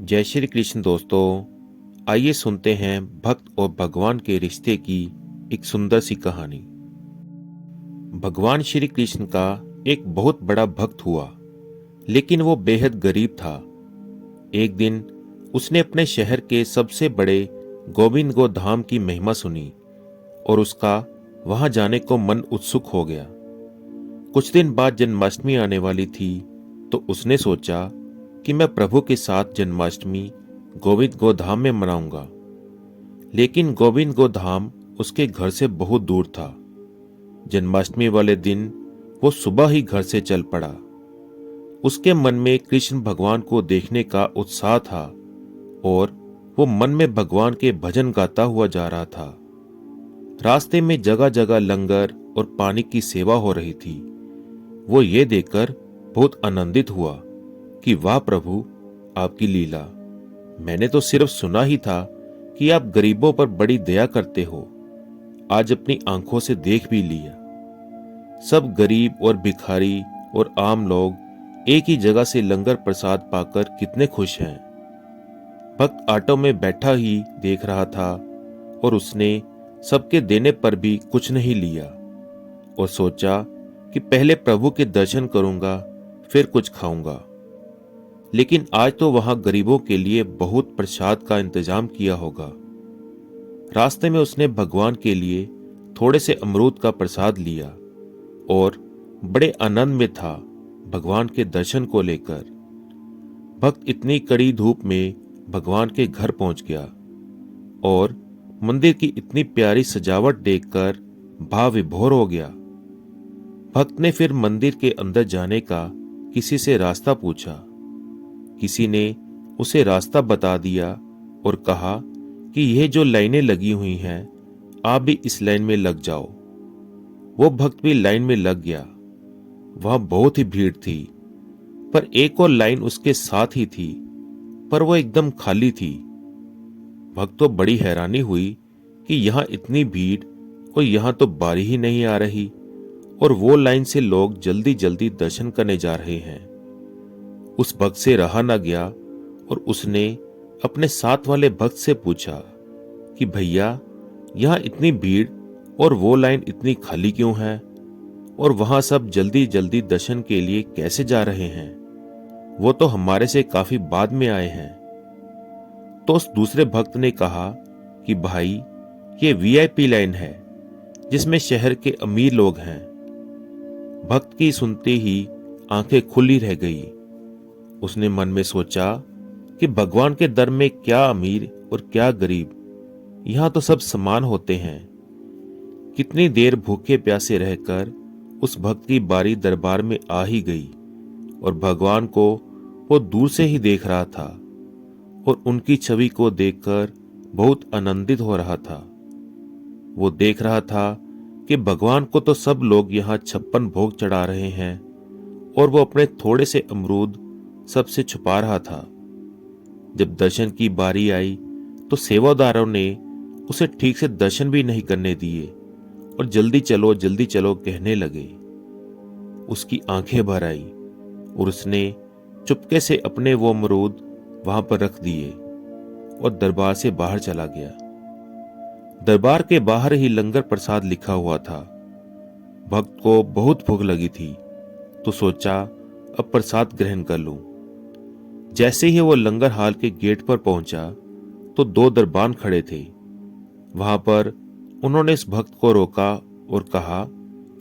जय श्री कृष्ण दोस्तों। आइए सुनते हैं भक्त और भगवान के रिश्ते की एक सुंदर सी कहानी। भगवान श्री कृष्ण का एक बहुत बड़ा भक्त हुआ, लेकिन वो बेहद गरीब था। एक दिन उसने अपने शहर के सबसे बड़े गोविंद गो धाम की महिमा सुनी और उसका वहां जाने को मन उत्सुक हो गया। कुछ दिन बाद जन्माष्टमी आने वाली थी, तो उसने सोचा कि मैं प्रभु के साथ जन्माष्टमी गोविंद गोधाम में मनाऊंगा। लेकिन गोविंद गोधाम उसके घर से बहुत दूर था। जन्माष्टमी वाले दिन वो सुबह ही घर से चल पड़ा। उसके मन में कृष्ण भगवान को देखने का उत्साह था और वो मन में भगवान के भजन गाता हुआ जा रहा था। रास्ते में जगह जगह लंगर और पानी की सेवा हो रही थी। वो ये देखकर बहुत आनंदित हुआ कि वाह प्रभु, आपकी लीला। मैंने तो सिर्फ सुना ही था कि आप गरीबों पर बड़ी दया करते हो। आज अपनी आंखों से देख भी लिया। सब गरीब और भिखारी और आम लोग एक ही जगह से लंगर प्रसाद पाकर कितने खुश हैं। भक्त ऑटो में बैठा ही देख रहा था और उसने सबके देने पर भी कुछ नहीं लिया और सोचा कि पहले प्रभु के दर्शन करूंगा, फिर कुछ खाऊंगा। लेकिन आज तो वहां गरीबों के लिए बहुत प्रसाद का इंतजाम किया होगा। रास्ते में उसने भगवान के लिए थोड़े से अमरूद का प्रसाद लिया और बड़े आनंद में था भगवान के दर्शन को लेकर। भक्त इतनी कड़ी धूप में भगवान के घर पहुंच गया और मंदिर की इतनी प्यारी सजावट देखकर भाव विभोर हो गया। भक्त ने फिर मंदिर के अंदर जाने का किसी से रास्ता पूछा। किसी ने उसे रास्ता बता दिया और कहा कि यह जो लाइनें लगी हुई हैं, आप भी इस लाइन में लग जाओ। वो भक्त भी लाइन में लग गया। वहां बहुत ही भीड़ थी, पर एक और लाइन उसके साथ ही थी, पर वो एकदम खाली थी। भक्त को बड़ी हैरानी हुई कि यहां इतनी भीड़ और यहां तो बारी ही नहीं आ रही और वो लाइन से लोग जल्दी जल्दी दर्शन करने जा रहे हैं। उस भक्त से रहा न गया और उसने अपने साथ वाले भक्त से पूछा कि भैया, यहां इतनी भीड़ और वो लाइन इतनी खाली क्यों है और वहां सब जल्दी जल्दी दर्शन के लिए कैसे जा रहे हैं? वो तो हमारे से काफी बाद में आए हैं। तो उस दूसरे भक्त ने कहा कि भाई, ये वीआईपी लाइन है जिसमें शहर के अमीर लोग हैं। भक्त की सुनते ही आंखें खुली रह गई। उसने मन में सोचा कि भगवान के दर में क्या अमीर और क्या गरीब, यहां तो सब समान होते हैं। कितनी देर भूखे प्यासे रहकर उस भक्त की बारी दरबार में आ ही गई और भगवान को वो दूर से ही देख रहा था और उनकी छवि को देखकर बहुत आनंदित हो रहा था। वो देख रहा था कि भगवान को तो सब लोग यहाँ 56 भोग चढ़ा रहे हैं और वो अपने थोड़े से अमरूद सबसे छुपा रहा था। जब दर्शन की बारी आई तो सेवादारों ने उसे ठीक से दर्शन भी नहीं करने दिए और जल्दी चलो कहने लगे। उसकी आंखें भर आई और उसने चुपके से अपने वो अमरूद वहां पर रख दिए और दरबार से बाहर चला गया। दरबार के बाहर ही लंगर प्रसाद लिखा हुआ था। भक्त को बहुत भूख लगी थी, तो सोचा अब प्रसाद ग्रहण कर लूं। जैसे ही वो लंगर हाल के गेट पर पहुंचा तो 2 दरबान खड़े थे। वहां पर उन्होंने इस भक्त को रोका और कहा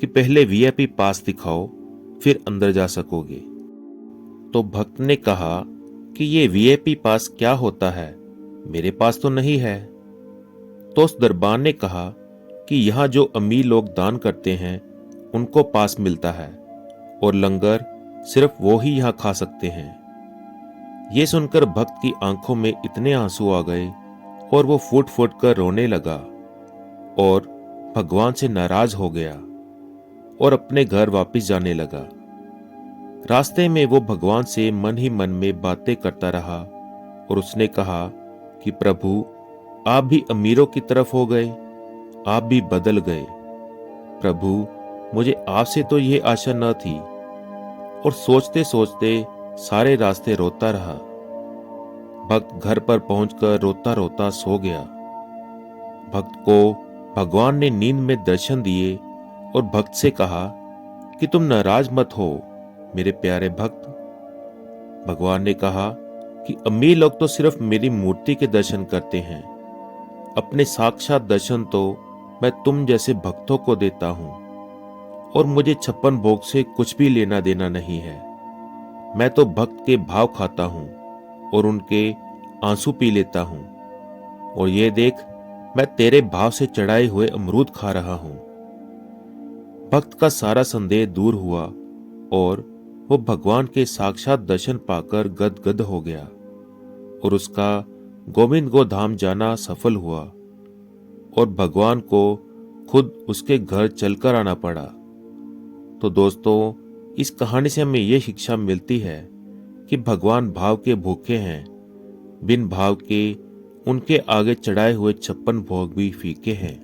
कि पहले वीआईपी पास दिखाओ, फिर अंदर जा सकोगे। तो भक्त ने कहा कि ये वीआईपी पास क्या होता है, मेरे पास तो नहीं है। तो उस दरबान ने कहा कि यहाँ जो अमीर लोग दान करते हैं उनको पास मिलता है और लंगर सिर्फ वो ही यहाँ खा सकते हैं। ये सुनकर भक्त की आंखों में इतने आंसू आ गए और वो फूट फूट कर रोने लगा और भगवान से नाराज हो गया और अपने घर वापस जाने लगा। रास्ते में वो भगवान से मन ही मन में बातें करता रहा और उसने कहा कि प्रभु, आप भी अमीरों की तरफ हो गए, आप भी बदल गए। प्रभु, मुझे आपसे तो ये आशा न थी। और सोचते सोचते सारे रास्ते रोता रहा। भक्त घर पर पहुंचकर रोता रोता सो गया। भक्त को भगवान ने नींद में दर्शन दिए और भक्त से कहा कि तुम नाराज मत हो मेरे प्यारे भक्त। भगवान ने कहा कि अमीर लोग तो सिर्फ मेरी मूर्ति के दर्शन करते हैं, अपने साक्षात दर्शन तो मैं तुम जैसे भक्तों को देता हूं, और मुझे 56 भोग से कुछ भी लेना देना नहीं है। मैं तो भक्त के भाव खाता हूं और उनके आंसू पी लेता हूं, और ये देख मैं तेरे भाव से चढ़ाए हुए अमरूद खा रहा हूं। भक्त का सारा संदेह दूर हुआ और वो भगवान के साक्षात दर्शन पाकर गदगद हो गया, और उसका गोविंद गो धाम जाना सफल हुआ, और भगवान को खुद उसके घर चलकर आना पड़ा। तो दोस्तों, इस कहानी से हमें यह शिक्षा मिलती है कि भगवान भाव के भूखे हैं, बिन भाव के उनके आगे चढ़ाए हुए 56 भोग भी फीके हैं।